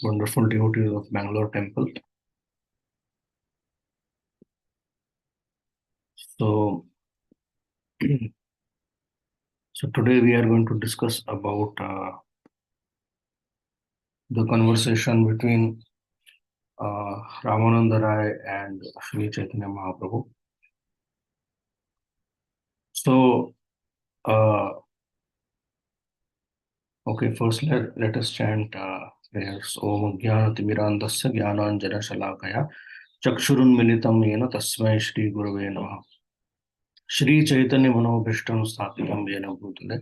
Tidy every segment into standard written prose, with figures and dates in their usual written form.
wonderful devotees of Bangalore temple. So, so today we are going to discuss about the conversation between Ramananda Rai and Sri Chaitanya Mahaprabhu. So, okay, first let us chant prayers. Om Jnanatimirandasya Jnananjana Shalakaya Chakshurunmilitam Yena Tasmai Shri Gurave Namaha. Shri Chaitanya Manobhishtam Sthapitam Yena Bhutale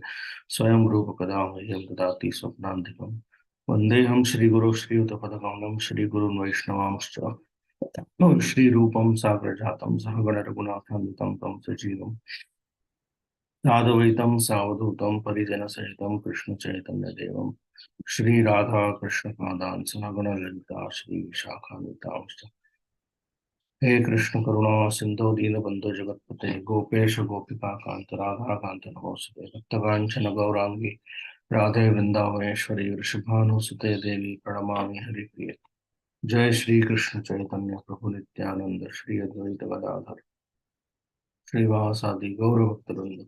Swayam Rupa Kadam Yam Dadati Swapnantikam Vandeham Shri Guru Shri Utapadakam Shri Guru Vaishnavamscha Shri Rupam Sagrajatam Sahagana Raghunathanvitam Tam Sajivam Sadhavaitam Savadutam Parijana Sahitam Krishna Chaitanya Devam Shri Radha Krishna Padan Sahagana Lalita Shri Shakhanvitamscha हे कृष्ण करुणा सिंधु दीनबंधु जगतपते गोपेश गोपिका कांत राधा कांत नमोस्तुते भक्तकांचन गौरांगी राधे वृंदावनेश्वरी वृषभानुसुते देवी प्रणमामि हरिप्रिय जय श्री कृष्ण चैतन्य प्रभु नित्यानंद श्री अद्वैत गदाधर श्रीवासादि गौर भक्तवृंद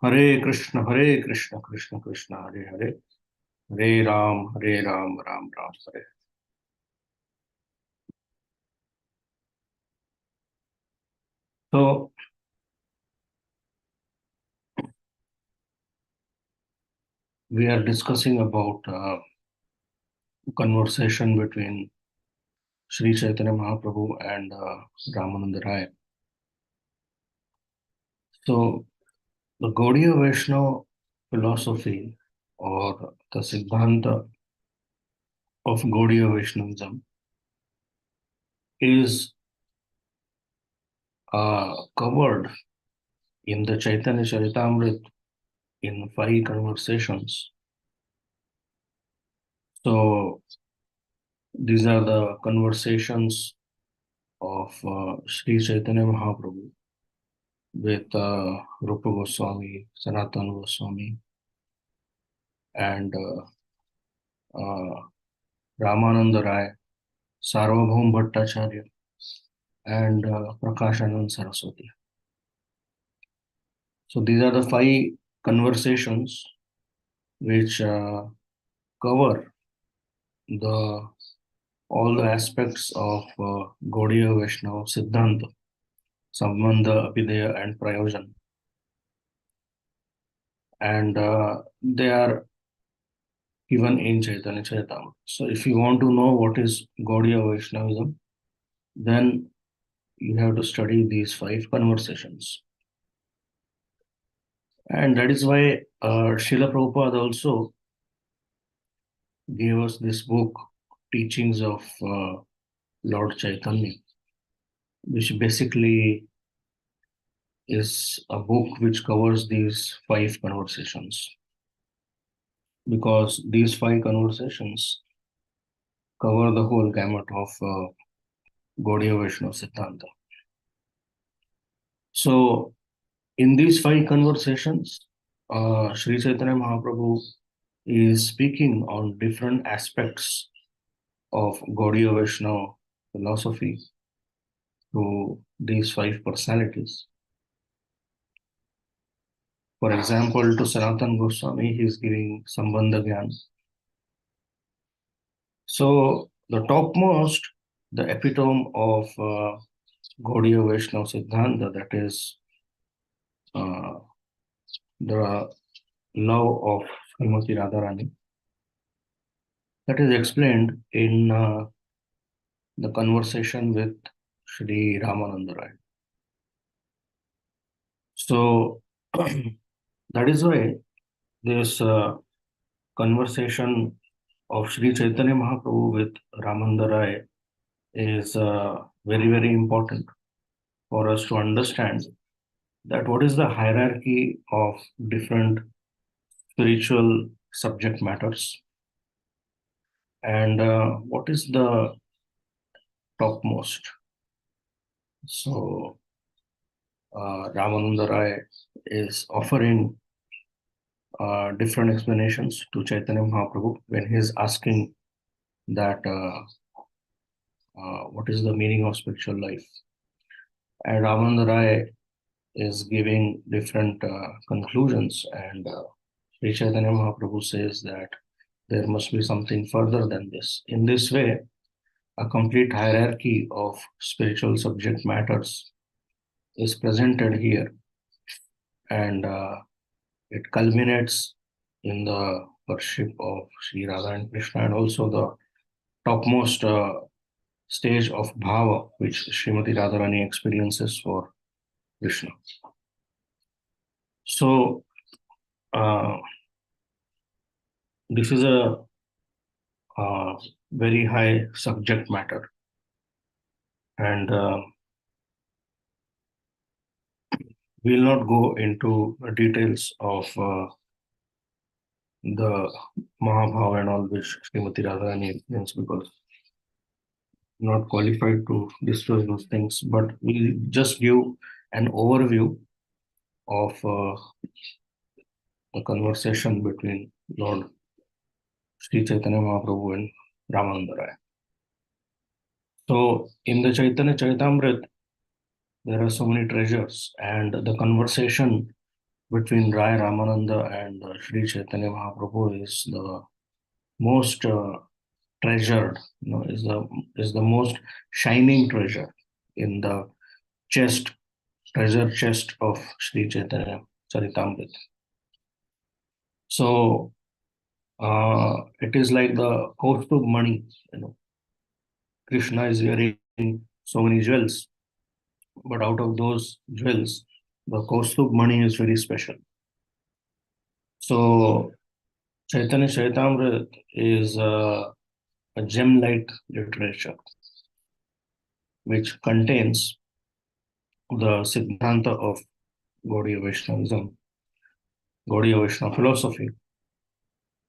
हरे कृष्ण कृष्ण कृष्ण हरे हरे हरे राम राम राम हरे। So we are discussing about conversation between Sri Chaitanya Mahaprabhu and Ramananda Rai. So the Gaudiya Vaishnava philosophy or the Siddhanta of Gaudiya Vaishnavism is covered in the Chaitanya Charitamrita in 5 conversations. So these are the conversations of Sri Chaitanya Mahaprabhu with Rupa Goswami, Sanatana Goswami, and Ramananda Rai, Sarvabhaum Bhattacharya, and Prakashanand Saraswati. So these are the 5 conversations which cover the all the aspects of Gaudiya Vaishnava Siddhanta, Samvada, Abhidheya, and Prayojan. And they are given in Chaitanya Charitamrita. So if you want to know what is Gaudiya Vaishnavism, then you have to study these 5 conversations. And that is why Srila Prabhupada also gave us this book, Teachings of Lord Chaitanya, which basically is a book which covers these 5 conversations. Because these 5 conversations cover the whole gamut of Gaudiya Vaishnava Siddhanta. So, in these 5 conversations, Sri Chaitanya Mahaprabhu is speaking on different aspects of Gaudiya Vaishnava philosophy to these 5 personalities. For example, to Sanatana Goswami, he is giving Sambandha Gyan. So, the topmost, the epitome of Gaudiya Vaishnava Siddhanta, that is the love of Srimati Radharani, that is explained in the conversation with Sri Ramananda Rai. So that is why this conversation of Sri Chaitanya Mahaprabhu with Ramananda Rai is very, very important for us to understand that what is the hierarchy of different spiritual subject matters and what is the topmost. So Ramananda Rai is offering different explanations to Chaitanya Mahaprabhu when he is asking that what is the meaning of spiritual life. And Ramananda Rai is giving different conclusions, and Sri Chaitanya Mahaprabhu says that there must be something further than this. In this way, a complete hierarchy of spiritual subject matters is presented here, and it culminates in the worship of Sri Radha and Krishna, and also the topmost stage of bhava which Srimati Radharani experiences for Krishna. So, uh, this is a very high subject matter, and we'll not go into the details of the Mahabharata and all which Srimati Radharani explains, because I'm not qualified to discuss those things, but we'll just give an overview of the conversation between Lord Sri Chaitanya Mahaprabhu and Ramananda Rai. So, in the Chaitanya Charitamrita, there are so many treasures, and the conversation between Rai Ramananda and Sri Chaitanya Mahaprabhu is the most treasured, is the most shining treasure in the chest, treasure chest of Sri Chaitanya Charitamrita. So it is like the Kaustubh money, Krishna is wearing so many jewels, but out of those jewels, the Kaustubh money is very special. So Chaitanya Charitamrita is a gem-like literature which contains the Siddhanta of Gaudiya Vaishnavism, Gaudiya Vaishnava philosophy.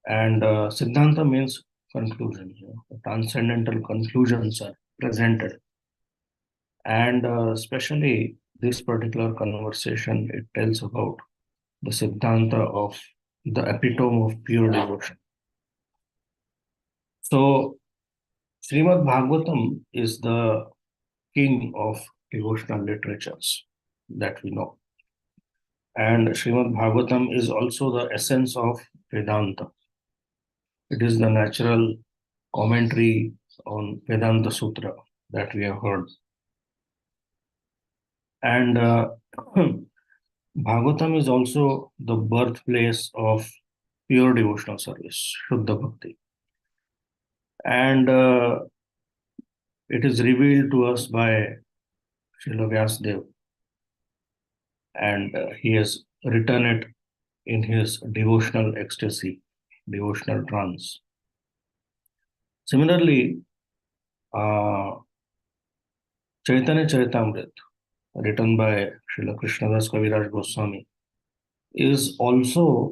And Siddhanta means conclusion. The transcendental conclusions are presented. And especially this particular conversation, it tells about the Siddhanta of the epitome of pure devotion. So, Srimad Bhagavatam is the king of devotional literatures that we know. And Srimad Bhagavatam is also the essence of Vedanta. It is the natural commentary on Vedanta Sutra that we have heard. And Bhagavatam is also the birthplace of pure devotional service, Shuddha Bhakti. And it is revealed to us by Srila Vyasdev, and he has written it in his devotional ecstasy, devotional trance. Similarly, Chaitanya Charitamrita, written by Srila Krishnadas Kaviraj Goswami, is also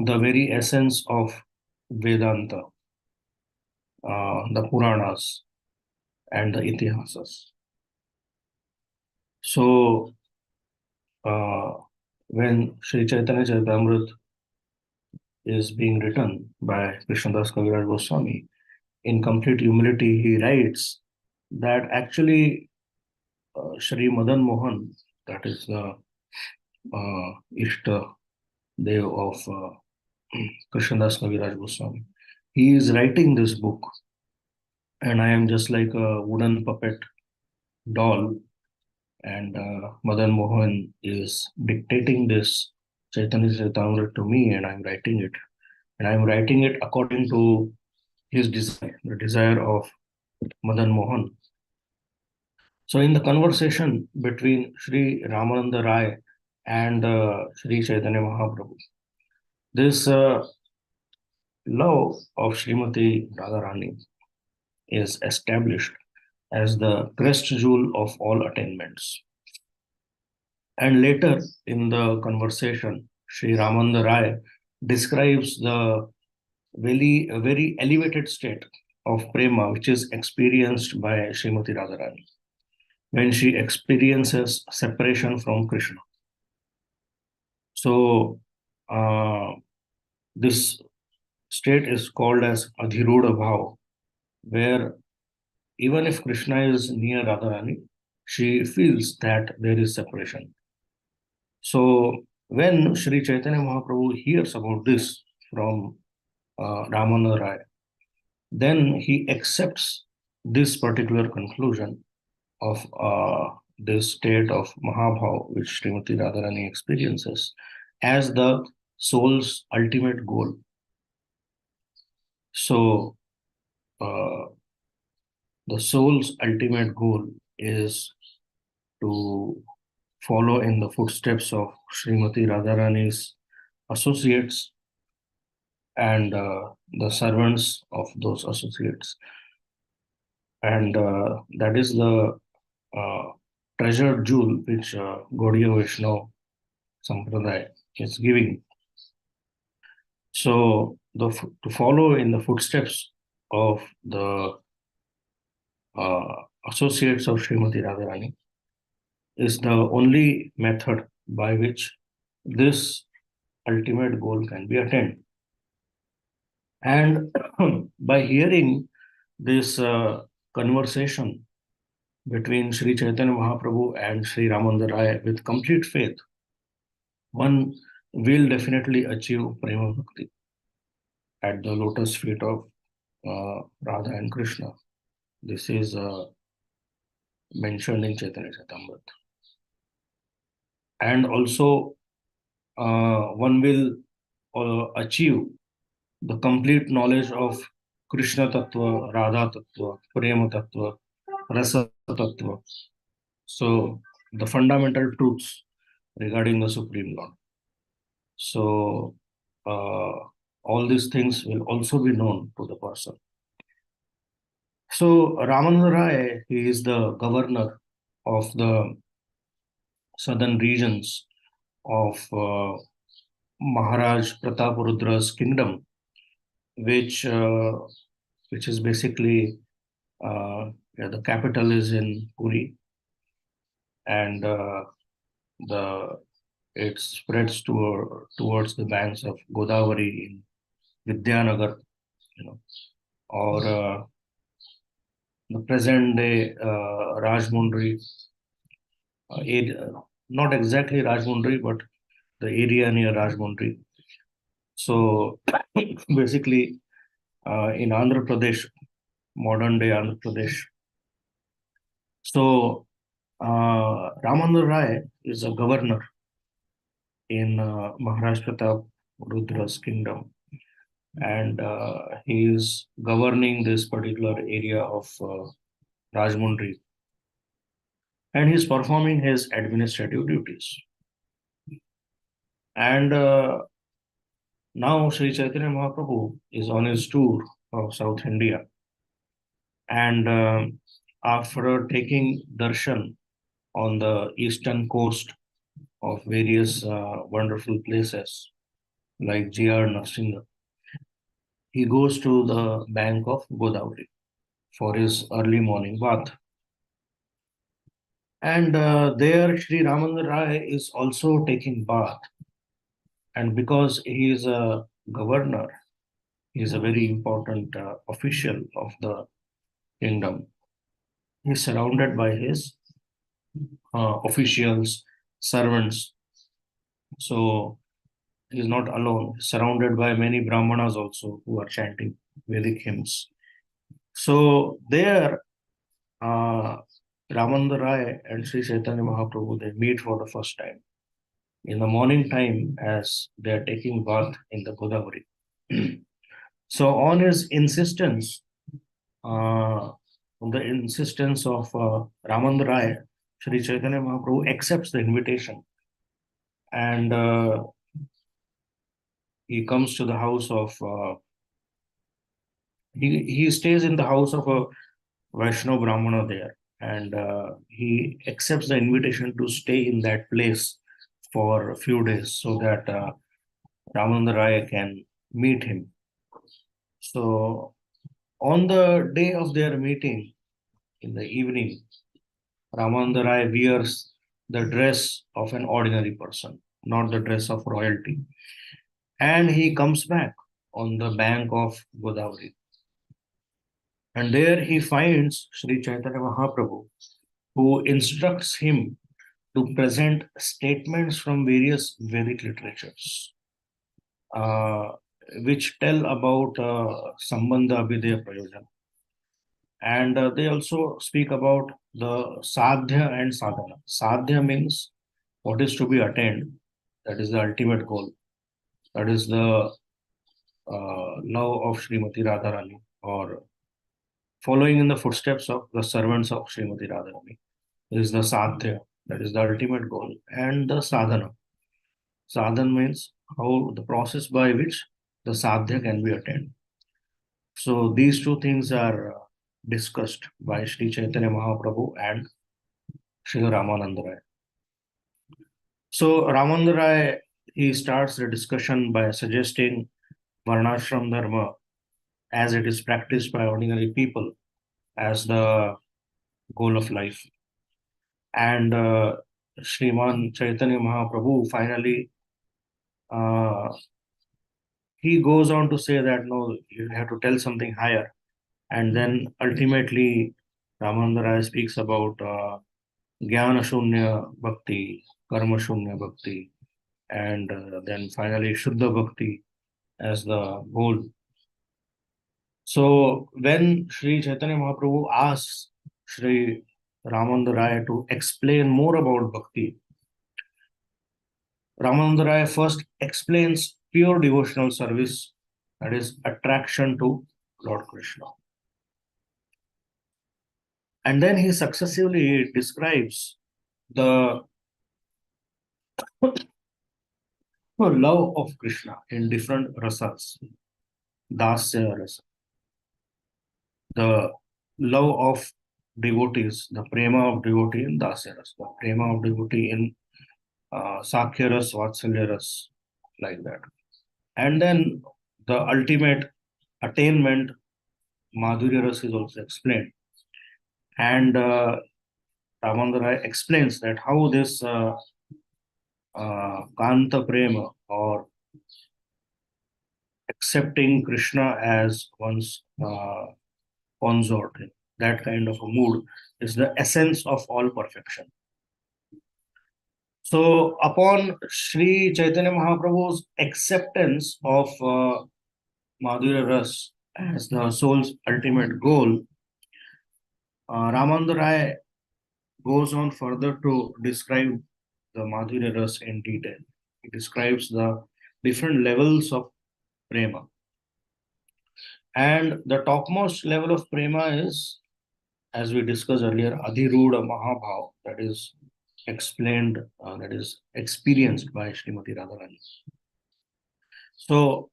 the very essence of Vedanta, the Puranas, and the Itihasas. So, when Sri Chaitanya Charitamrita is being written by Krishnadas Kaviraj Goswami, in complete humility, he writes that actually Shri Madan Mohan, that is the Ishta Dev of Krishnadas Kaviraj Goswami, he is writing this book, and I am just like a wooden puppet doll, and Madan Mohan is dictating this Chaitanya Charitamrita to me, and I'm writing it. And I'm writing it according to his desire, the desire of Madan Mohan. So, in the conversation between Sri Ramananda Rai and Sri Chaitanya Mahaprabhu, this love of Srimati Radharani is established as the crest jewel of all attainments. And later in the conversation, Sri Ramananda Rai describes the very elevated state of prema which is experienced by Srimati Radharani when she experiences separation from Krishna. So, this state is called as Adhiruda Bhav, where even if Krishna is near Radharani, she feels that there is separation. So when Sri Chaitanya Mahaprabhu hears about this from Ramananda Rai, then he accepts this particular conclusion of this state of Mahabhav, which Srimati Radharani experiences, as the soul's ultimate goal. So, uh, the soul's ultimate goal is to follow in the footsteps of Srimati Radharani's associates and the servants of those associates. And that is the uh, treasured jewel which Gaudiya Vaishnava Sampradaya is giving. So, to follow in the footsteps of the uh, associates of Srimati Radharani is the only method by which this ultimate goal can be attained. And by hearing this conversation between Sri Chaitanya Mahaprabhu and Sri Ramananda Rai with complete faith, one will definitely achieve Prema Bhakti at the lotus feet of Radha and Krishna. This is mentioned in Chaitanya Charitamrita. And also, one will achieve the complete knowledge of Krishna Tattva, Radha Tattva, Prema Tattva, Rasa Tattva. So, the fundamental truths regarding the Supreme Lord. So, all these things will also be known to the person. So, Ramananda Rai, he is the governor of the southern regions of Maharaj Prataparudra's kingdom, which which is basically yeah, the capital is in Puri, and the it spreads towards the banks of Godavari in Vidyanagar, you know, or the present day Rajmundry, not exactly Rajmundry, but the area near Rajmundry. So basically, in Andhra Pradesh, modern day Andhra Pradesh. So Ramananda Rai is a governor in Maharaj Pratap Rudra's kingdom, and he is governing this particular area of Rajmundry, and he is performing his administrative duties. And now Sri Chaitanya Mahaprabhu is on his tour of South India, and after taking darshan on the eastern coast of various wonderful places like J.R. Narsinga, he goes to the bank of Godavari for his early morning bath. And there, Sri Ramananda Rai is also taking bath. And because he is a governor, he is a very important official of the kingdom. He is surrounded by his officials, servants. So he is not alone, he's surrounded by many Brahmanas also who are chanting Vedic hymns. So there, uh, Ramananda Rai and Sri Chaitanya Mahaprabhu, they meet for the first time in the morning time as they are taking bath in the Godavari. So on his insistence, on the insistence of Ramananda Rai, Sri Chaitanya Mahaprabhu accepts the invitation, and he comes to the house of he stays in the house of a Vaishnava Brahmana there, and he accepts the invitation to stay in that place for a few days so that Ramananda Raya can meet him. So on the day of their meeting in the evening, Ramananda Raya wears the dress of an ordinary person, not the dress of royalty, and he comes back on the bank of Godavari. And there he finds Sri Chaitanya Mahaprabhu, who instructs him to present statements from various Vedic literatures, uh, which tell about Sambandha Abhideya Prayojan. And they also speak about the Sadhya and Sadhana. Sadhya means what is to be attained, that is the ultimate goal, that is the love of Srimati Radharani, or following in the footsteps of the servants of Srimati Radharani, is the Sadhya, that is the ultimate goal, and the Sadhana. Sadhana means how the process by which the Sadhya can be attained. So these two things are discussed by Sri Chaitanya Mahaprabhu and Sri Ramananda Rai. So Ramananda Rai, he starts the discussion by suggesting Varnashram Dharma as it is practiced by ordinary people as the goal of life. And Sriman Chaitanya Mahaprabhu finally uh, he goes on to say that no, you have to tell something higher. And then ultimately, Ramananda Rai speaks about Jnana Shunya Bhakti, Karma Shunya Bhakti, and then finally Shuddha Bhakti as the goal. So when Sri Chaitanya Mahaprabhu asks Sri Ramananda Rai to explain more about Bhakti, Ramananda Rai first explains pure devotional service, that is attraction to Lord Krishna. And then he successively describes the love of Krishna in different rasas, dasya rasa, the love of devotees, the prema of devotee in dasya rasa, the prema of devotee in sakhya ras, vatsalya ras, like that. And then the ultimate attainment, madhurya ras, is also explained. And Ramandara explains that how this Kanta Prema, or accepting Krishna as one's consort, that kind of a mood, is the essence of all perfection. So, upon Sri Chaitanya Mahaprabhu's acceptance of Madhurya Ras as the soul's ultimate goal, Ramananda Rai goes on further to describe the Madhurya Ras in detail. He describes the different levels of prema. And the topmost level of prema is, as we discussed earlier, Adhiruda Mahabhav, that is explained, that is experienced by Srimati Radharani. So,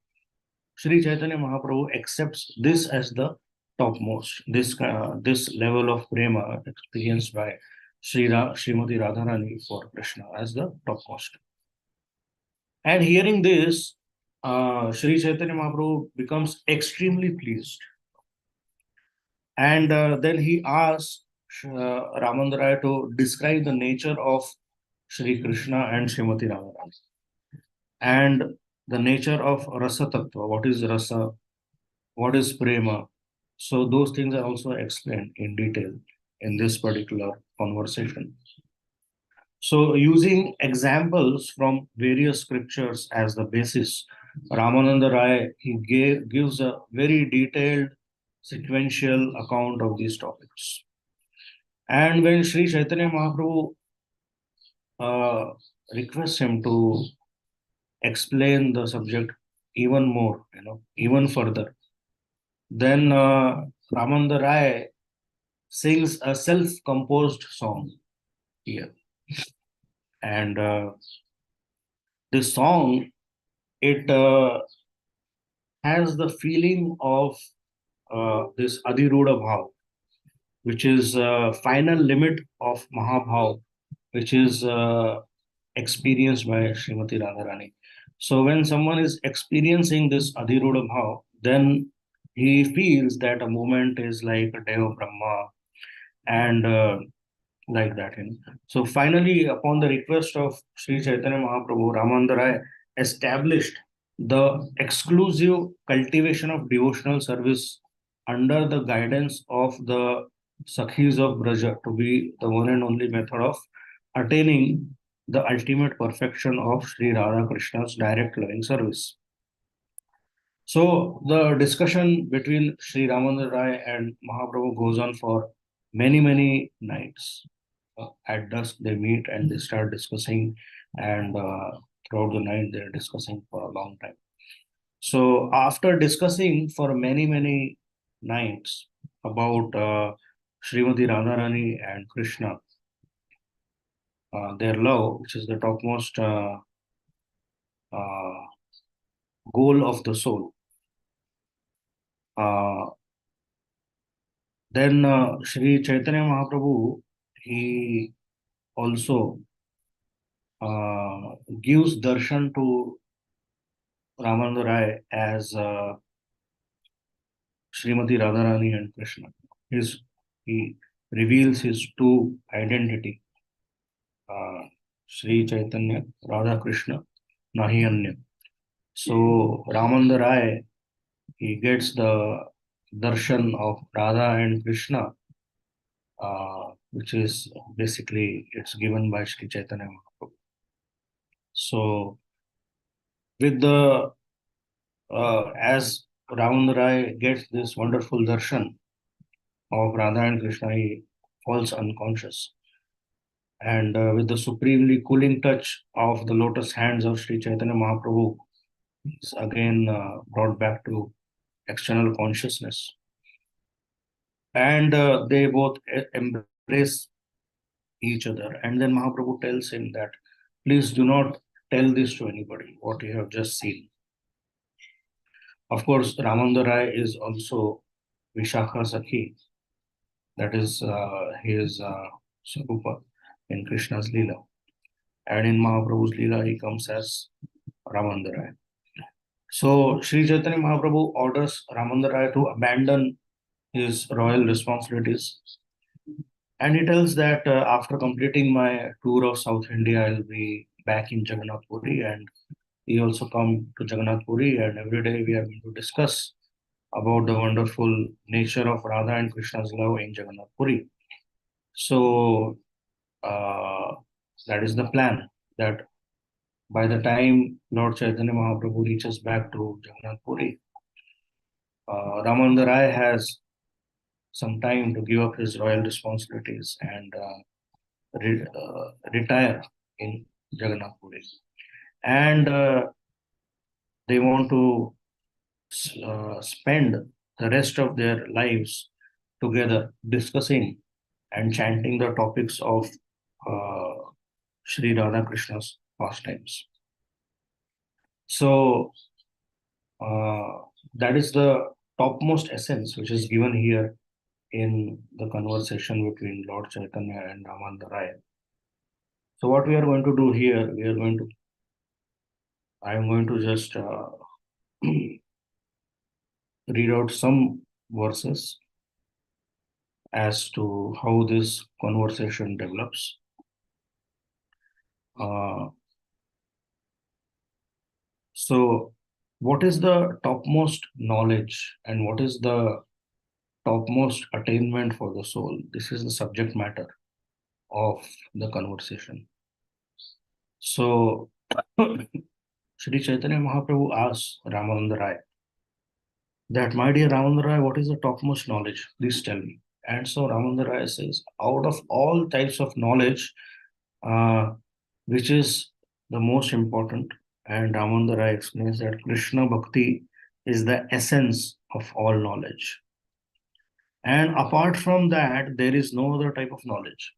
Sri Chaitanya Mahaprabhu accepts this as the topmost, this level of prema experienced by Srimati Radharani for Krishna as the topmost. And hearing this, Sri Chaitanya Mahaprabhu becomes extremely pleased. And then he asks Ramananda Rai to describe the nature of Sri Krishna and Srimati Radharani, and the nature of Rasa Tattva, what is Rasa, what is Prema. So those things are also explained in detail in this particular conversation. So using examples from various scriptures as the basis, Ramananda Rai, gives a very detailed sequential account of these topics. And when Sri Chaitanya Mahaprabhu uh, requests him to explain the subject even more, even further, then Ramananda Rai sings a self-composed song here. And this song, it has the feeling of this Adhiruda Bhav, which is final limit of Mahabhav, which is experienced by Srimati Radharani. So when someone is experiencing this Adhiruda Bhav, then he feels that a moment is like a day of Brahma, and like that. So finally, upon the request of Sri Chaitanya Mahaprabhu, Ramananda Rai established the exclusive cultivation of devotional service under the guidance of the Sakhis of Braja to be the one and only method of attaining the ultimate perfection of Sri Radha Krishna's direct loving service. So the discussion between Sri Ramananda Rai and Mahaprabhu goes on for many, many nights. At dusk, they meet and they start discussing, and throughout the night, they're discussing for a long time. So after discussing for many, many nights about Srimati Radharani and Krishna, their love, which is the topmost uh, goal of the soul, uh, then Sri Chaitanya Mahaprabhu, he also gives darshan to Ramananda Rai as Srimati Radharani and Krishna. He reveals his true identity, Sri Chaitanya, Radha Krishna, Nahi Anya. So Ramananda Rai, he gets the darshan of Radha and Krishna, which is basically it's given by Sri Chaitanya Mahaprabhu. So with the as Ramananda Rai gets this wonderful darshan of Radha and Krishna, he falls unconscious. And with the supremely cooling touch of the lotus hands of Sri Chaitanya Mahaprabhu, is again brought back to external consciousness. And they both embrace each other. And then Mahaprabhu tells him that, please do not tell this to anybody, what you have just seen. Of course, Ramananda Rai is also Vishakha Sakhi, that is his Sarupa in Krishna's Leela. And in Mahaprabhu's Leela, he comes as Ramananda Rai. So Sri Chaitanya Mahaprabhu orders Ramananda Rai to abandon his royal responsibilities. And he tells that after completing my tour of South India, I'll be back in Jagannath Puri. And he also come to Jagannath Puri, and every day we are going to discuss about the wonderful nature of Radha and Krishna's love in Jagannath Puri. So that is the plan, that by the time Lord Chaitanya Mahaprabhu reaches back to Jagannath Puri, Ramananda Rai has some time to give up his royal responsibilities and retire in Jagannath Puri. And they want to spend the rest of their lives together discussing and chanting the topics of uh, Sri Radha Krishna's pastimes. So that is the topmost essence which is given here in the conversation between Lord Chaitanya and Ramananda Rai. So what we are going to do here, I am going to just read out some verses as to how this conversation develops. Uh, so what is the topmost knowledge and what is the topmost attainment for the soul? This is the subject matter of the conversation. So Sri Chaitanya Mahaprabhu asks Ramananda Rai that, my dear Ramananda Rai, what is the topmost knowledge? Please tell me. And so Ramananda Rai says, out of all types of knowledge, uh, which is the most important? And Ramananda Rai explains that Krishna Bhakti is the essence of all knowledge. And apart from that, there is no other type of knowledge.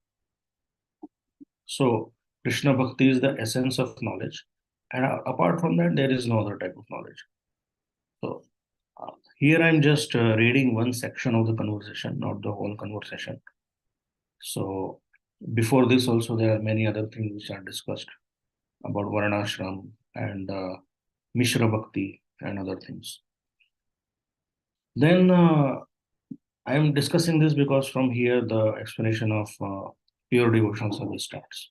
So Krishna Bhakti is the essence of knowledge. And apart from that, there is no other type of knowledge. So here I'm just reading one section of the conversation, not the whole conversation. So before this also, there are many other things which are discussed about Varnashram and Mishra Bhakti and other things. Then I am discussing this because from here the explanation of pure devotional service starts.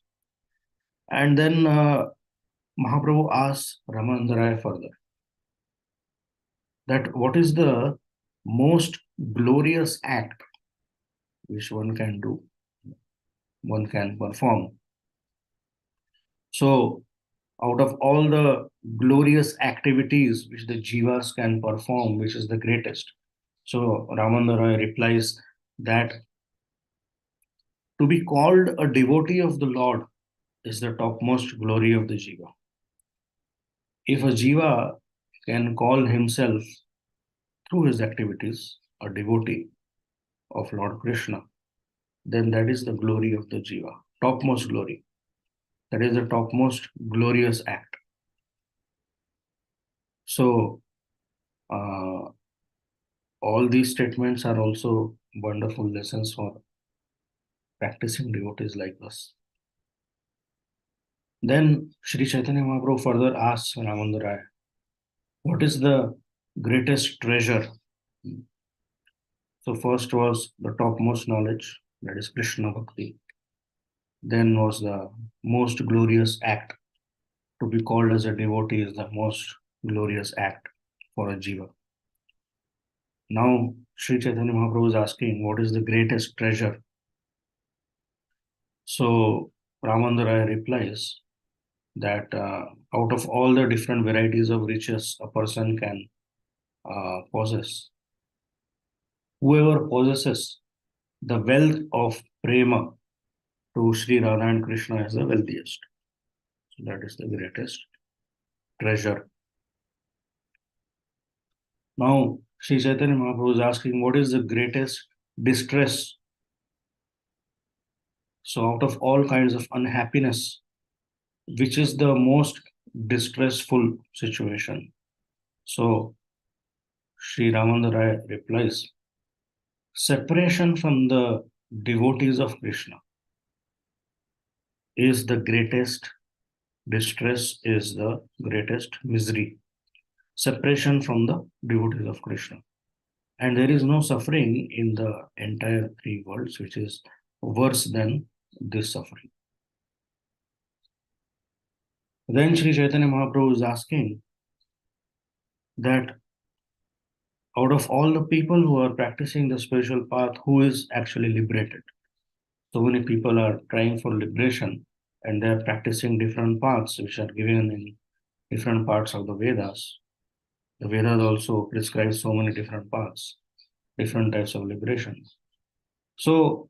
And then Mahaprabhu asks Ramananda Rai further that what is the most glorious act which one can do, one can perform. So, out of all the glorious activities which the jivas can perform, which is the greatest? So, Ramananda replies that to be called a devotee of the Lord is the topmost glory of the jiva. If a jiva can call himself through his activities a devotee of Lord Krishna, then that is the glory of the jiva, topmost glory. That is the topmost glorious act. So, uh, all these statements are also wonderful lessons for practicing devotees like us. Then Sri Chaitanya Mahaprabhu further asks Ramananda Raya, what is the greatest treasure? So first was the topmost knowledge, that is Krishna Bhakti. Then was the most glorious act. To be called as a devotee is the most glorious act for a jiva. Now Sri Chaitanya Mahaprabhu is asking, what is the greatest treasure? So Ramananda Raya replies that out of all the different varieties of riches a person can possess, whoever possesses the wealth of prema to Sri Radha and Krishna is the wealthiest. So that is the greatest treasure. Now, Sri Chaitanya Mahaprabhu is asking, what is the greatest distress? So, out of all kinds of unhappiness, which is the most distressful situation? So, Sri Ramananda replies, separation from the devotees of Krishna is the greatest distress, is the greatest misery. Separation from the devotees of Krishna. And there is no suffering in the entire three worlds which is worse than this suffering. Then Sri Chaitanya Mahaprabhu is asking that out of all the people who are practicing the spiritual path, who is actually liberated? So many people are trying for liberation and they are practicing different paths which are given in different parts of the Vedas. The Vedas also prescribe so many different paths, different types of liberation. So,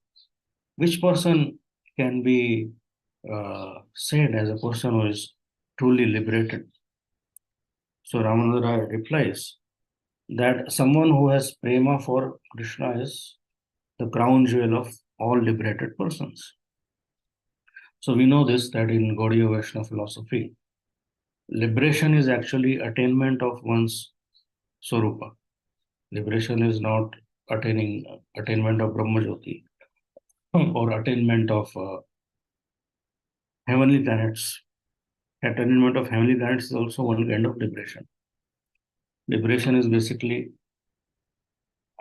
which person can be said as a person who is truly liberated? So, Ramananda replies that someone who has prema for Krishna is the crown jewel of all liberated persons. So, we know this that in Gaudiya Vaishnava philosophy, liberation is actually attainment of one's Swarupa. Liberation is not attainment of Brahmajyoti or attainment of heavenly planets. Attainment of heavenly planets is also one kind of liberation. Liberation is basically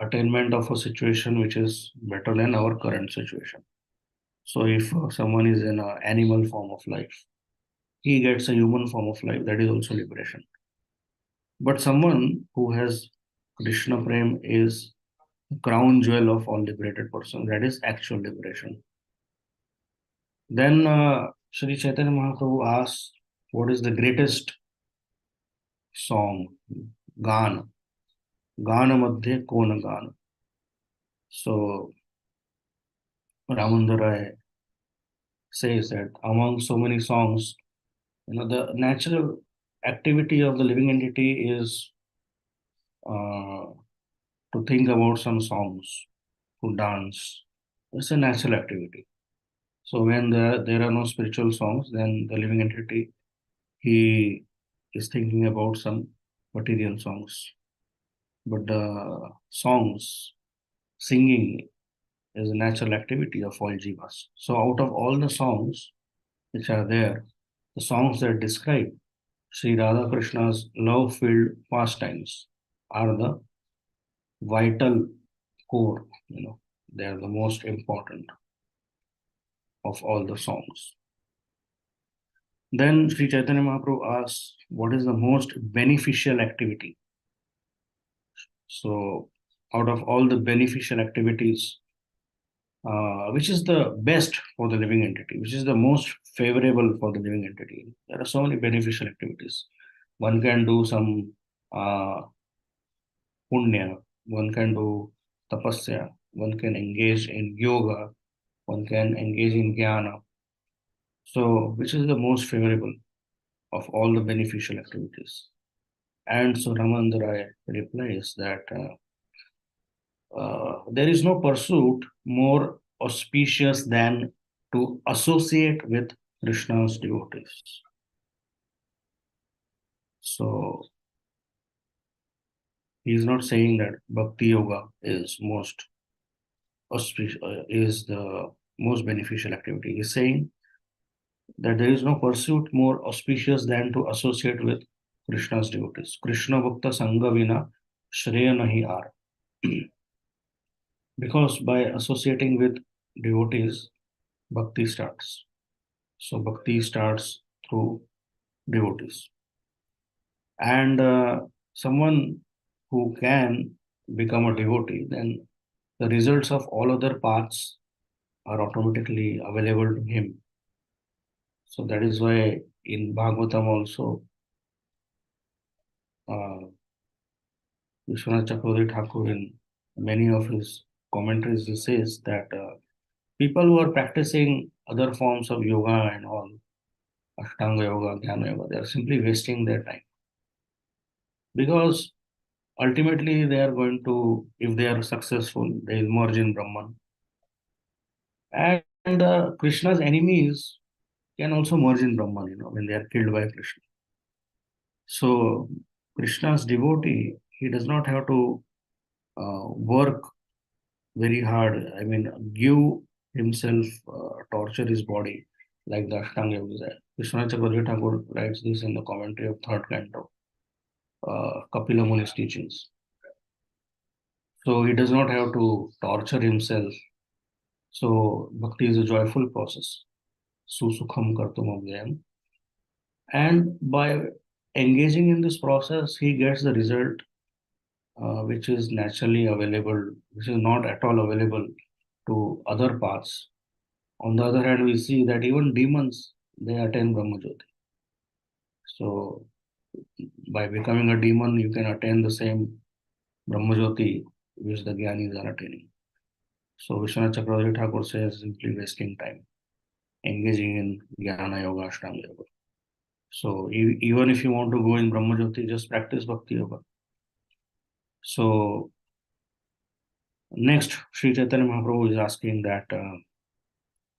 attainment of a situation which is better than our current situation. So if someone is in an animal form of life, he gets a human form of life, that is also liberation. But someone who has Krishna Prem is crown jewel of all liberated person, that is actual liberation. Then Sri Chaitanya Mahaprabhu asks, what is the greatest song? Gana. Gana madhye kona gana. So Ramananda says that among so many songs, the natural activity of the living entity is uh, to think about some songs, to dance. It's a natural activity. So when there are no spiritual songs, then the living entity, he is thinking about some material songs. But the songs, singing is a natural activity of all jivas. So out of all the songs which are there, the songs that describe Sri Radha Krishna's love-filled pastimes are the vital core, they are the most important of all the songs. Then Sri Chaitanya Mahaprabhu asks, what is the most beneficial activity? So out of all the beneficial activities, which is the best for the living entity, which is the most favorable for the living entity. There are so many beneficial activities. One can do some uh, punya, one can do tapasya, one can engage in yoga, one can engage in jnana. So, which is the most favorable of all the beneficial activities? And so Ramananda replies that there is no pursuit more auspicious than to associate with Krishna's devotees. So he is not saying that bhakti yoga is is the most beneficial activity. He is saying that there is no pursuit more auspicious than to associate with Krishna's devotees. Krishna Bhakta Sangha Vina Shreya Nahi Ar. Because by associating with devotees, bhakti starts. So bhakti starts through devotees. And someone who can become a devotee, then the results of all other paths are automatically available to him. So that is why in Bhagavatam also, uh, Vishwanath Chakravarti Thakur, in many of his commentaries, he says that people who are practicing other forms of yoga and all, Ashtanga yoga, Jnana yoga, they are simply wasting their time. Because ultimately they are going to, if they are successful, they will merge in Brahman. And Krishna's enemies can also merge in Brahman, when they are killed by Krishna. So Krishna's devotee, he does not have to work very hard. I mean, give himself, torture his body like the Ashtanga Yoga. Vishwanath Chakravarti Thakur writes this in the commentary of third canto, Kapila Muni's teachings. So he does not have to torture himself. So bhakti is a joyful process. Susukham kartum avyayam. And by engaging in this process, he gets the result which is naturally available, which is not at all available to other paths. On the other hand, we see that even demons, they attain Brahmajyoti. So by becoming a demon, you can attain the same Brahmajyoti which the Gyanis are attaining. So Vishwanath Chakravarti Thakur says simply wasting time, engaging in Jnana Yoga, Ashtanga Yoga. So even if you want to go in Brahmajyoti, just practice Bhakti Yoga. So next, Sri Chaitanya Mahaprabhu is asking that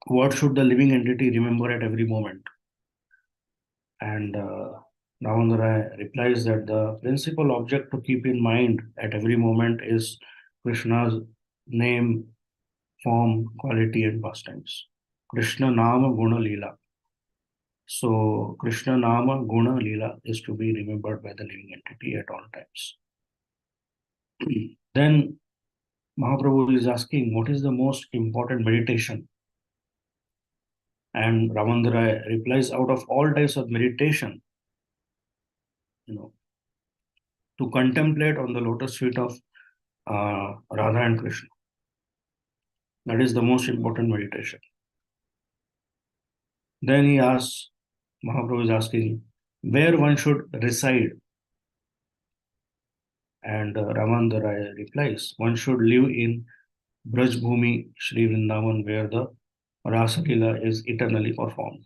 what should the living entity remember at every moment? And Ramananda replies that the principal object to keep in mind at every moment is Krishna's name, form, quality, and pastimes. Krishna Nama Guna Leela. So Krishna Nama Guna Leela is to be remembered by the living entity at all times. Then Mahaprabhu is asking, what is the most important meditation? And Ramananda replies, out of all types of meditation, you know, to contemplate on the lotus feet of Radha and Krishna. That is the most important meditation. Then he asks, Mahaprabhu is asking, where one should reside. And Ramananda replies, one should live in Braj Bhumi Shri Vrindavan, where the Rasa Lila is eternally performed.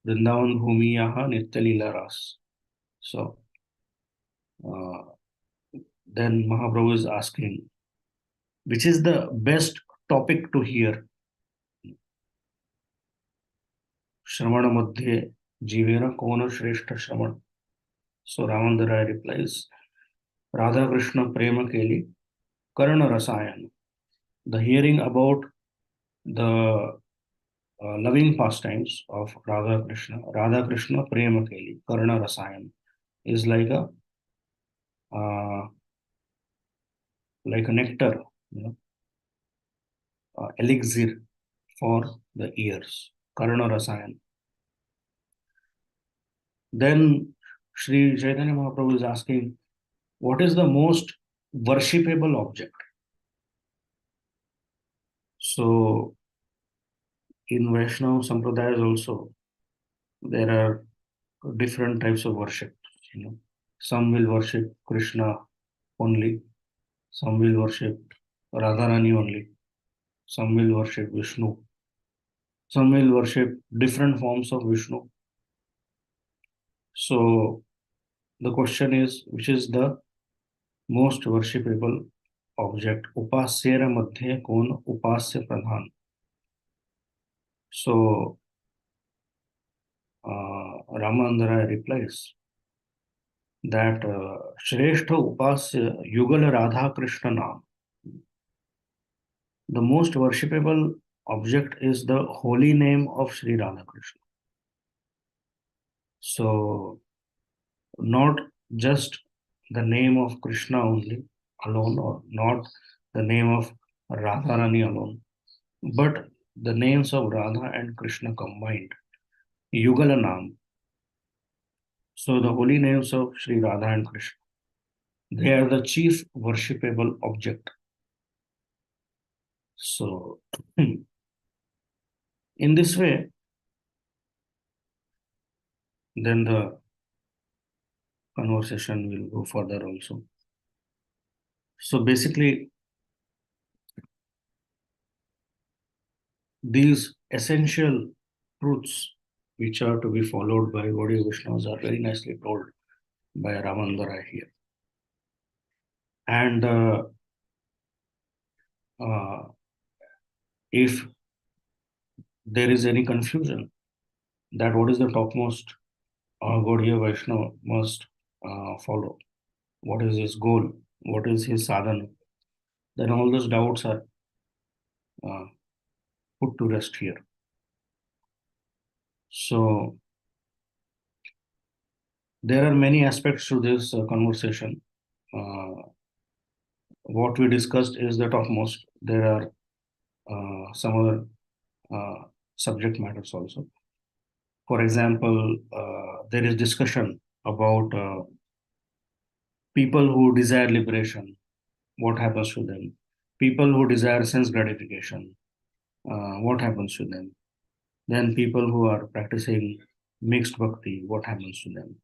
Vrindavan Bhumi Yaha Nitya Lila Ras. So uh, then Mahaprabhu is asking, which is the best topic to hear? Shramana Madhye Jivena Kona Shrestha Shraman. So Ramananda replies, Radha Krishna Prema Keli Karna Rasayan. The hearing about the loving pastimes of Radha Krishna Prema Keli Karna Rasayan is uh, like a nectar, elixir for the ears. Karna Rasayan. Then Sri Chaitanya Mahaprabhu is asking, what is the most worshipable object. So in Vaishnava Sampradayas also, there are different types of worship. You know, some will worship Krishna only, some will worship Radharani only, some will worship Vishnu, some will worship different forms of Vishnu. So the question is, which is the most worshipable object? Upasyera madhye kon upasya pradhan. So Ramanada replies that Shrestha Upasya Yugal Radha Krishna Nam. The most worshipable object is the holy name of Sri Radha Krishna. So, not just the name of Krishna only alone, or not the name of Radharani alone, but the names of Radha and Krishna combined. Yugala Nam. So, the holy names of Sri Radha and Krishna. They are the chief worshipable object. So, in this way, then the conversation will go further also. So basically, these essential truths which are to be followed by Gaudiya Vaishnavas are very nicely told by Ramananda here. And uh, if there is any confusion that what is the topmost Gaudiya Vaishnava must follow, what is his goal, what is his sadhana, then all those doubts are uh, put to rest here. So there are many aspects to this conversation. What we discussed is the topmost. There are some other subject matters also. For example, there is discussion about people who desire liberation, what happens to them? People who desire sense gratification, what happens to them? Then people who are practicing mixed bhakti, what happens to them?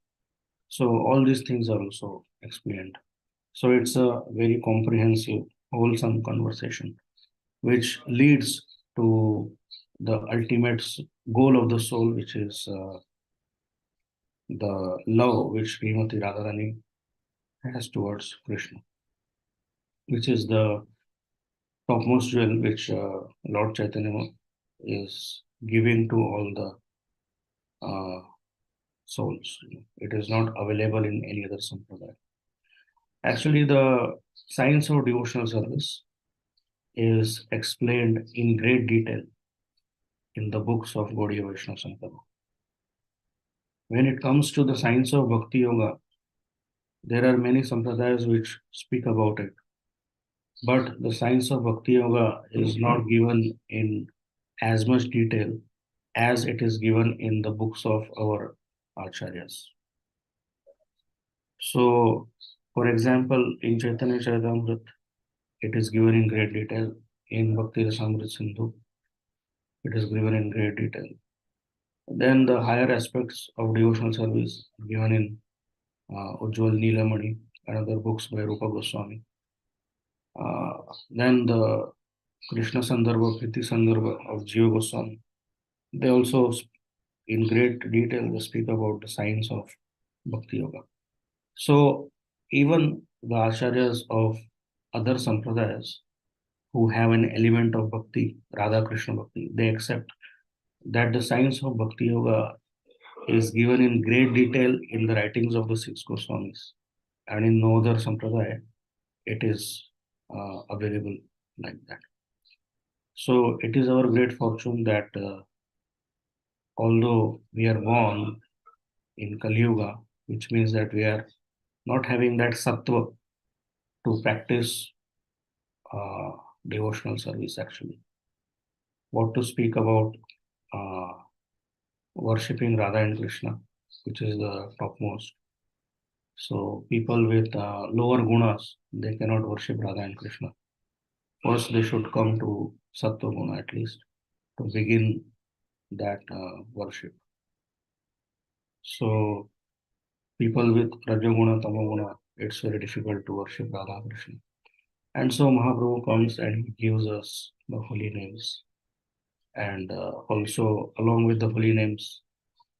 So all these things are also explained. So it's a very comprehensive, wholesome conversation, which leads to the ultimate goal of the soul, which is the love which Srimati Radharani has towards Krishna, which is the topmost jewel which Lord Chaitanya is giving to all the souls. It is not available in any other sampradaya. Actually, the science of devotional service is explained in great detail in the books of Gaudiya Vaishnava Sampradaya. When it comes to the science of Bhakti Yoga, there are many sampradayas which speak about it. But the science of Bhakti Yoga is not given in as much detail as it is given in the books of our acharyas. So, for example, in Chaitanya Charitamrita, it is given in great detail. In Bhakti Rasamrita Sindhu, it is given in great detail. Then the higher aspects of devotional service given in Ujjwal Neelamani and other books by Rupa Goswami. Then the Krishna Sandarbha, Priti Sandarbha of Jiva Goswami. They also, in great detail, they speak about the science of Bhakti Yoga. So even the acharyas of other sampradayas who have an element of bhakti, Radha Krishna Bhakti, they accept that the science of Bhakti Yoga is given in great detail in the writings of the six Goswamis. And in no other sampradaya, it is available like that. So it is our great fortune that although we are born in Kali Yuga, which means that we are not having that sattva to practice uh, devotional service actually. What to speak about worshipping Radha and Krishna, which is the topmost. So people with lower gunas, they cannot worship Radha and Krishna. First, they should come to Sattva Guna at least to begin that worship. So people with Rajaguna, Tamaguna, it's very difficult to worship Radha Krishna. And so Mahaprabhu comes and he gives us the holy names. And also, along with the holy names,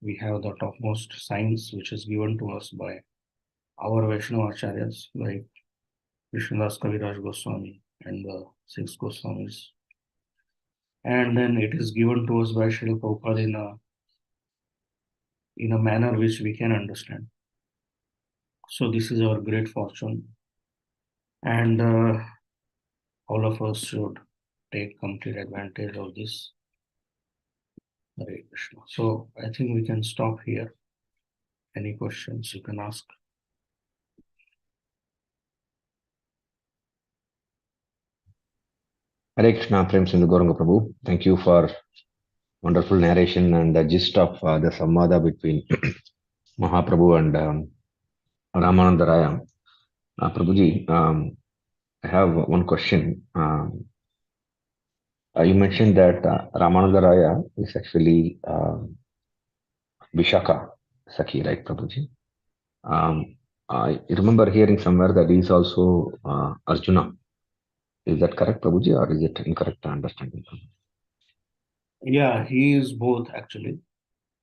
we have the topmost science which is given to us by our Vaishnava Acharyas like Krishnadas Kaviraj Goswami and the six Goswamis. And then it is given to us by Srila Prabhupada in a manner which we can understand. So this is our great fortune. And all of us should take complete advantage of this. Hare Krishna. So I think we can stop here. Any questions you can ask? Hare Krishna, Prem Sindhu Gauranga Prabhu. Thank you for wonderful narration and the gist of the Samvada between Mahaprabhu and Ramananda Raya. Prabhuji, I have one question. You mentioned that Ramananda Raya is actually Vishaka Sakhi, right, Prabhuji? I remember hearing somewhere that he is also Arjuna. Is that correct, Prabhuji, or is it incorrect understanding? Yeah, he is both actually.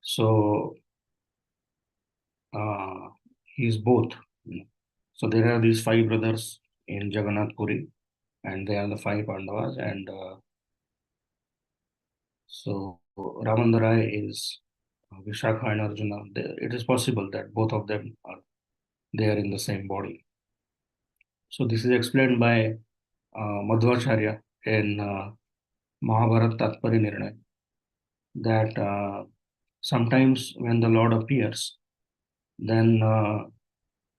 So he is both. So there are these five brothers in Jagannath Puri, and they are the five Pandavas. And so Ramandarai is Vishakha and Arjuna. It is possible that both of them are there in the same body. So this is explained by Madhvacharya in Mahabharata Tatpari Nirnay that sometimes when the Lord appears, then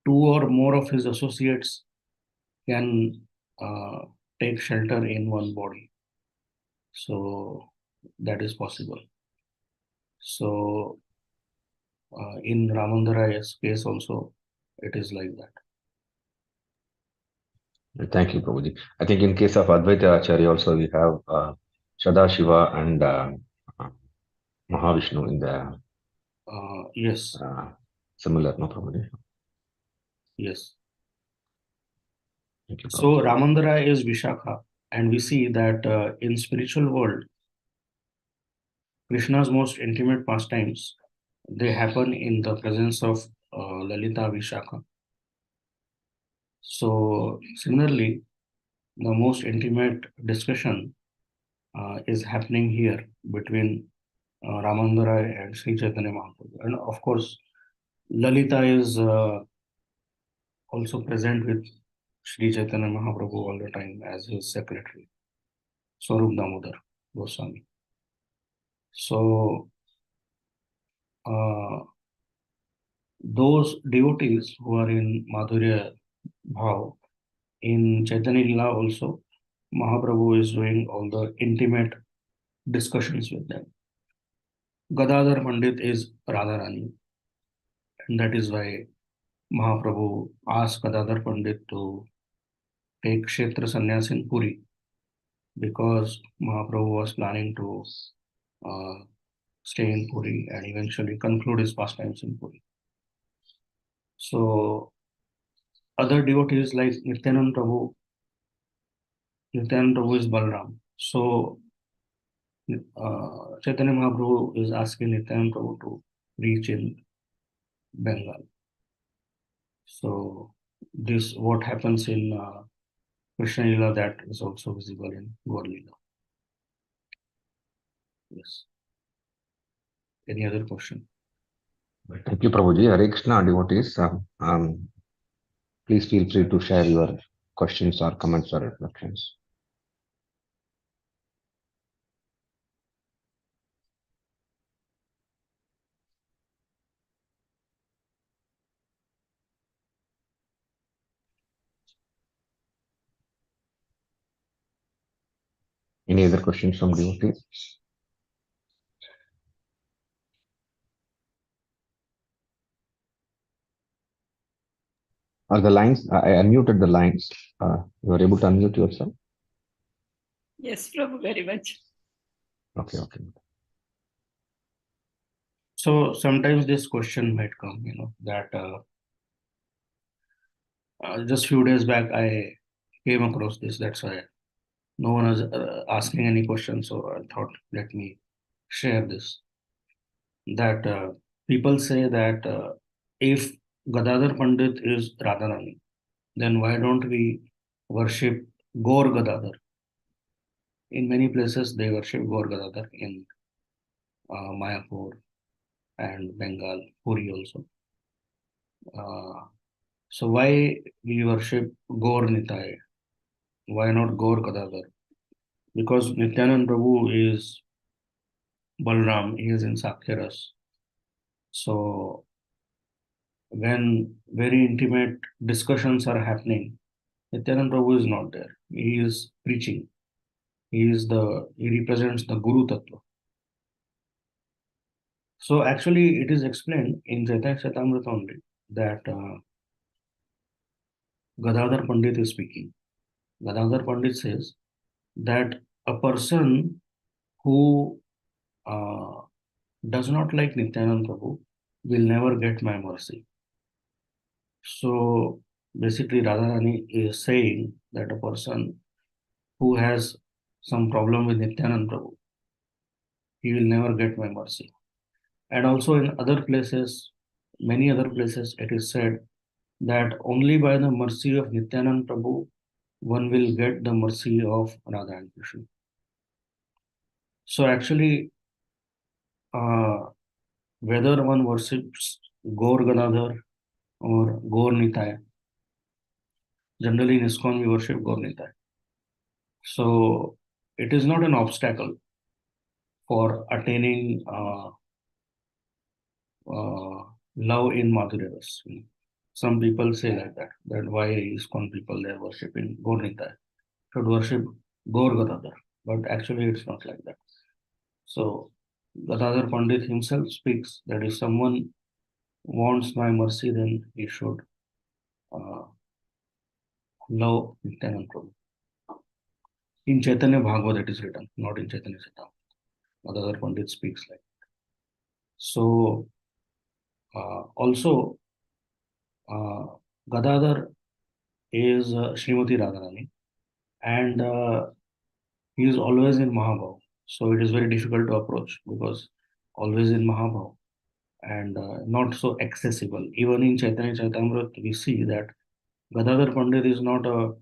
two or more of his associates can uh, take shelter in one body. So that is possible. So in Ramandaray's case also, it is like that. Thank you, Prabhuji. I think in case of Advaita Acharya also we have Sadashiva and Mahavishnu in the Yes, similar, no, Prabhuji? yes. Thank you, So Prabhuji. Ramandara is Vishakha, and we see that in spiritual world, Krishna's most intimate pastimes they happen in the presence of Lalita Vishakha. So similarly, the most intimate discussion is happening here between Ramandara and Sri Chaitanya Mahaprabhu. And of course, Lalita is also present with Sri Chaitanya Mahaprabhu all the time as his secretary, Swarup Damodar Goswami. So uh, those devotees who are in Madhurya Bhav, in Chaitanya Lila also, Mahaprabhu is doing all the intimate discussions with them. Gadadhar Pandit is Radharani, and that is why Mahaprabhu asked Gadadhar Pandit to take Kshetra Sannyas in Puri because Mahaprabhu was planning to uh, stay in Puri and eventually conclude his pastimes in Puri. So other devotees like Nityanand Prabhu is Balram. So Chaitanya Mahaprabhu is asking Nityanand Prabhu to reach in Bengal. So this what happens in Krishna Lila that is also visible in Gaur Lila. Yes. Any other question? Thank you, Prabhuji. Hare Krishna devotees. Please feel free to share your questions or comments or reflections. Any other questions from devotees? Are the lines? I unmuted the lines. You are able to unmute yourself? Yes, Prabhu, very much. Okay, okay. So sometimes this question might come, that just few days back I came across this. That's why no one was asking any questions. So I thought, let me share this. That people say that if Gadadhar Pandit is Radharani, then why don't we worship Gaur Gadadhar? In many places, they worship Gaur Gadadhar in Mayapur and Bengal, Puri also. So why we worship Gaur Nitai? Why not Gaur Gadadhar? Because Nityanand Prabhu is Balram, he is in Sakyaras. So when very intimate discussions are happening, Nityanand Prabhu is not there. He is preaching. He represents the Guru Tattva. So actually, it is explained in Chaitanya Chaitamrita only that Gadadhar Pandit is speaking. Gadadhar Pandit says that a person who uh, does not like Nityanand Prabhu will never get my mercy. So basically, Radharani is saying that a person who has some problem with Nityanand Prabhu, he will never get my mercy. And also in other places, many other places, it is said that only by the mercy of Nityanand Prabhu one will get the mercy of Radha and Krishna. So actually, uh, whether one worships Gaur Gadadhar or Gaur Nitai, generally in ISKCON we worship Gaur Nitai. So it is not an obstacle for attaining love in Madhurya Ras. Some people say like that why ISKCON people they are worshipping Gaur Nitai should worship Gaur Gadadhar, but actually it's not like that. So Gadadhar Pandit himself speaks that if someone wants my mercy, then he should uh, love Nityanand Prabhu. In Chaitanya Bhagavata it is written, not in Chaitanya Chaitamrita. Gadadhar Pandit speaks like that. So also uh, Gadadhar is Srimati Radharani and he is always in Mahabhav. So it is very difficult to approach because always in Mahabhav and not so accessible. Even in Chaitanya Chaitamrita, we see that Gadadhar Pandit is not a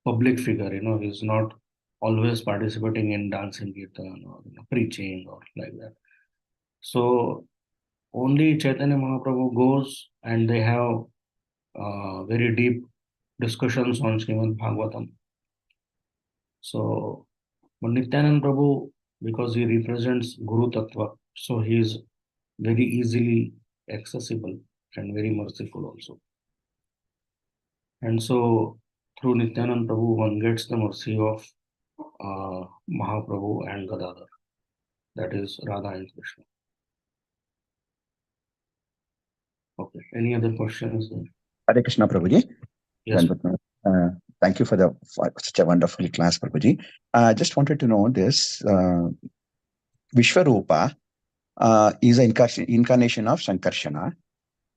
public figure, he's not always participating in dancing kirtan or preaching or like that. So only Chaitanya Mahaprabhu goes and they have very deep discussions on Srimad Bhagavatam. So, but Nityanand Prabhu, because he represents Guru Tattva, so he is very easily accessible and very merciful also. And so, through Nityanand Prabhu, one gets the mercy of Mahaprabhu and Gadadhar, that is Radha and Krishna. Okay, any other questions there? Hare Krishna, Prabhuji. Yes. Thank you for such a wonderful class, Prabhuji. I just wanted to know this. Vishwarupa is an incarnation of Sankarshana,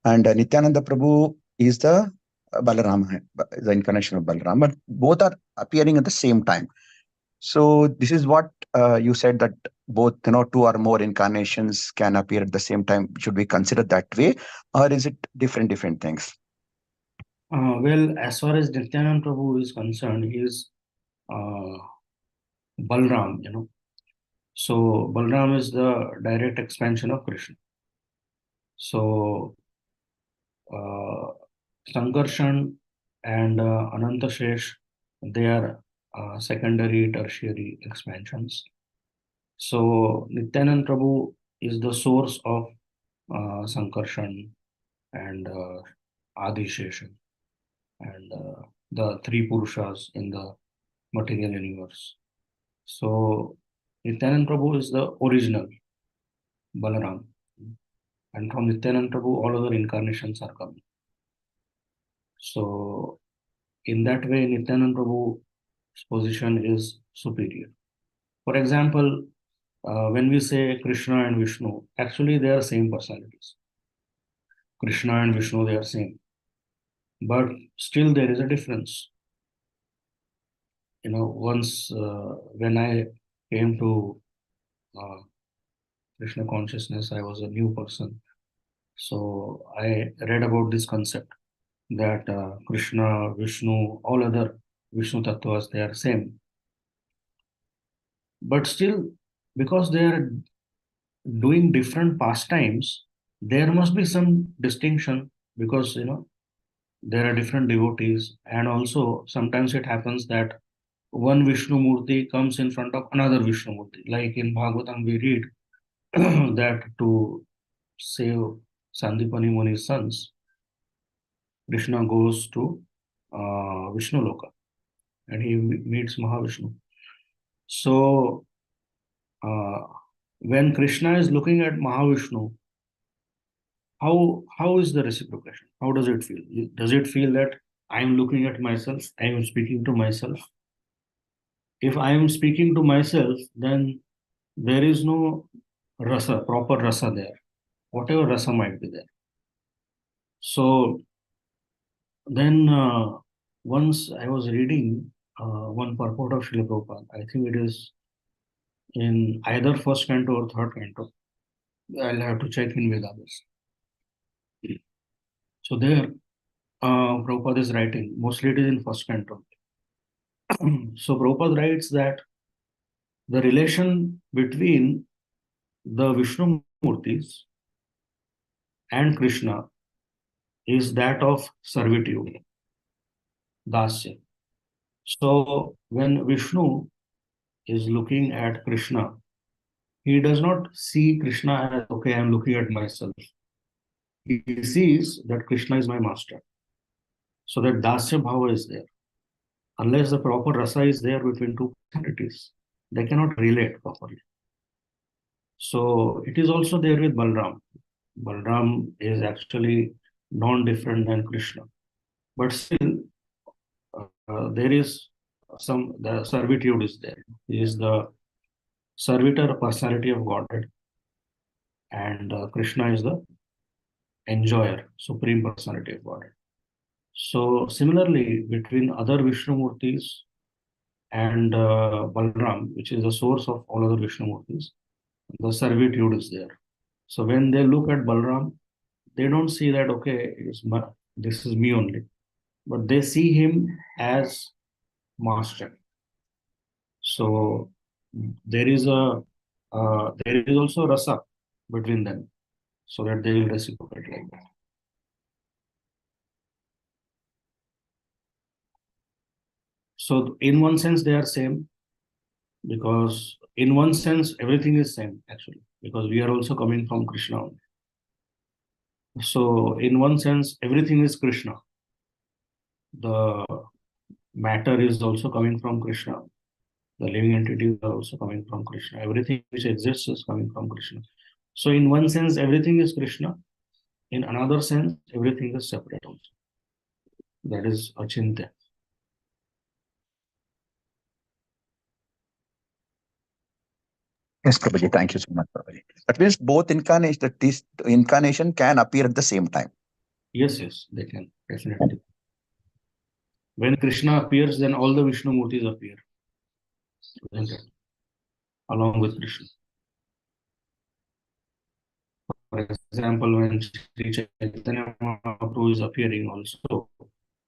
and Nityananda Prabhu is the Balarama, the incarnation of Balaram, but both are appearing at the same time. So this is what you said, that both, two or more incarnations can appear at the same time. Should we consider that way, or is it different things? Well, as far as Nityanand Prabhu is concerned, he is uh, Balram, So Balram is the direct expansion of Krishna. So Sankarshan and Anantashesh, they are secondary, tertiary expansions. So Nityanand Prabhu is the source of Sankarshan and Adisheshan and the three Purushas in the material universe. So Nityanand Prabhu is the original Balaram. And from Nityanand Prabhu, all other incarnations are coming. So in that way, Nityananda Prabhu's position is superior. For example, when we say Krishna and Vishnu, actually they are same personalities. Krishna and Vishnu, they are same. But still there is a difference. Once when I came to uh, Krishna consciousness, I was a new person. So I read about this concept that Krishna, Vishnu, all other Vishnu tattvas, they are same. But still, because they are doing different pastimes, there must be some distinction because there are different devotees, and also sometimes it happens that one Vishnu Murti comes in front of another Vishnu Murti. Like in Bhagavatam, we read that to save Sandipani Muni's sons, Krishna goes to Vishnu Loka and he meets Mahavishnu. So uh, when Krishna is looking at Mahavishnu, how is the reciprocation? How does it feel? Does it feel that I am looking at myself, I am speaking to myself? If I am speaking to myself, then there is no rasa, proper rasa there, whatever rasa might be there. So then once I was reading one purport of Srila Prabhupada, I think it is in either first canto or third canto. I'll have to check in Vedas. So there, Prabhupada is writing, mostly it is in first canto. So Prabhupada writes that the relation between the Vishnu Murtis and Krishna is that of servitude, dasya. So when Vishnu is looking at Krishna, he does not see Krishna as, okay, I'm looking at myself. He sees that Krishna is my master. So that dasya bhava is there. Unless the proper rasa is there between two entities, they cannot relate properly. So it is also there with Balram. Balram is actually non-different than Krishna. But still, there is the servitude is there. He is the servitor personality of Godhead, and Krishna is the enjoyer, supreme personality of Godhead. So similarly, between other Vishnu Murtis and Balram, which is the source of all other Vishnu Murtis, the servitude is there. So when they look at Balram, they don't see that, okay, this is me only, but they see him as master. So there is also rasa between them, so that they will reciprocate like that. So in one sense they are same, because in one sense everything is same actually, because we are also coming from Krishna only. So in one sense everything is Krishna. The matter is also coming from Krishna. The living entities are also coming from Krishna. Everything which exists is coming from Krishna. So in one sense everything is Krishna. In another sense everything is separate also. That is achintya. Yes, Prabhuji. Thank you so much, Prabhuji. That means both incarnation, that this incarnation can appear at the same time. Yes, they can, definitely. When Krishna appears, then all the Vishnu Murtis appear, isn't it? Along with Krishna. For example, when Sri Chaitanya Mahaprabhu is appearing also,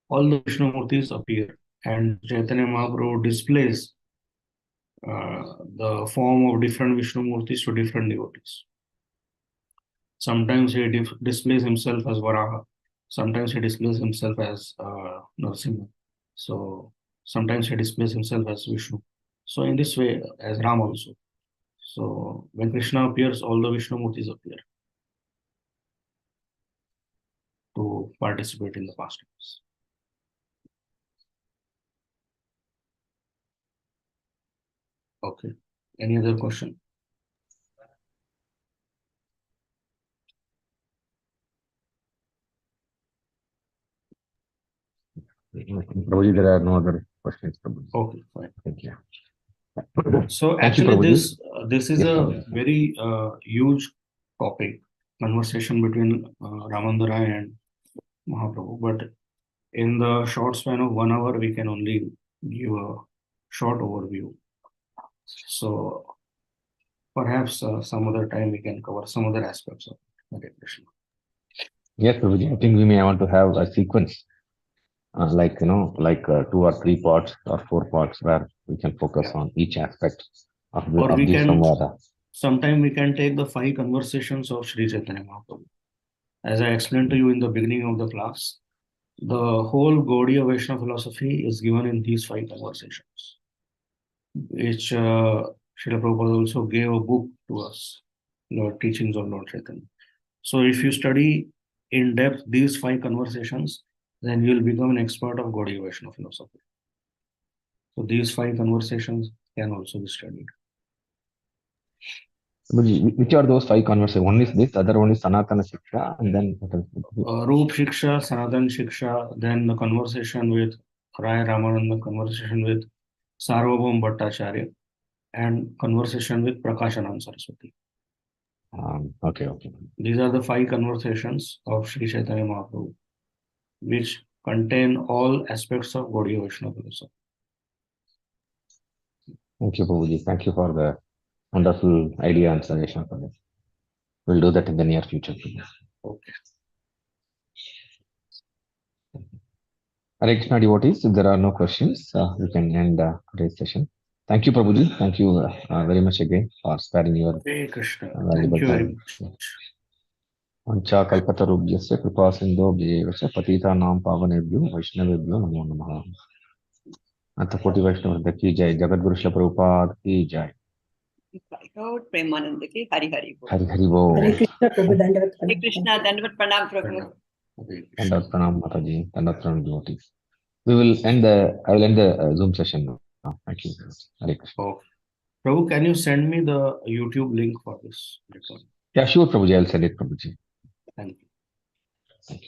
all the Vishnu Murtis appear, and Chaitanya Mahaprabhu displays the form of different Vishnu Murtis to different devotees. Sometimes he displays himself as Varaha, sometimes he displays himself as Narasimha. So sometimes he displays himself as Vishnu. So in this way, as Ram also. So when Krishna appears, all the Vishnu Murtis appear to participate in the pastimes. Okay. Any other question? Prabhuji, there are no other questions, Prabhuji. Okay, fine. Thank you. So Thank you, actually, Prabhuji. this is Yes, a Prabhuji. very huge topic, conversation between Ramananda Raya and Mahaprabhu. But in the short span of 1 hour, we can only give a short overview. So perhaps some other time we can cover some other aspects of Hare Krishna. Yes, Prabhuji. I think we may want to have a sequence, like 2 or 3 parts or 4 parts where we can focus Yeah. on each aspect of Or we the can, Samvada. sometime we can take the 5 conversations of Sri Chaitanya Mahaprabhu. As I explained to you in the beginning of the class, the whole Gaudiya Vaishnava philosophy is given in these 5 conversations, which Srila Prabhupada also gave a book to us, Lord Teachings of Lord Chaitanya. So if you study in depth these 5 conversations, then you will become an expert of Gaudiya Vaishnava philosophy. So these 5 conversations can also be studied. Prabhuji, which are those 5 conversations? One is this, other one is Sanatana Shiksha, and then Roop Shiksha, Sanatan Shiksha, then the conversation with Raya Ramananda, conversation with Sarvabhaum Bhattacharya, and conversation with Prakashanand Saraswati. Okay. These are the 5 conversations of Sri Chaitanya Mahaprabhu, which contain all aspects of Gaudiya Vaishnava philosophy. Thank you, Prabhuji. Thank you for the wonderful idea and suggestion for this. We'll do that in the near future, please. Okay. Hare Krishna devotees, if there are no questions, we can end today's session. Thank you, Prabhuji. Thank you very much again for sparing your Hare Krishna. valuable Thank you very time. much. Vancha kalpatarubhyasya kripa sindhobhyevasya patitanam pavanebhyo vaishnavebhyo namo namaha. Atha Koti Vaishnava ki jai, Jagadguru Srila Prabhupada ki jai. Gaur Premanand ki Hari Hari Bol. Hari Hari Bol. Hare Krishna, Prabhu Dandavat Hare Pranam. Krishna, Dandavat Pranam Prabhu. Hare Krishna. Dandavat Pranam Mataji, Dandavat Pranam devotees. I will end the Zoom session now. Thank you. Hare Krishna. Okay. Prabhu, can you send me the YouTube link for this recording? Yeah, sure, Prabhuji. I'll send it, Prabhuji. Thank you.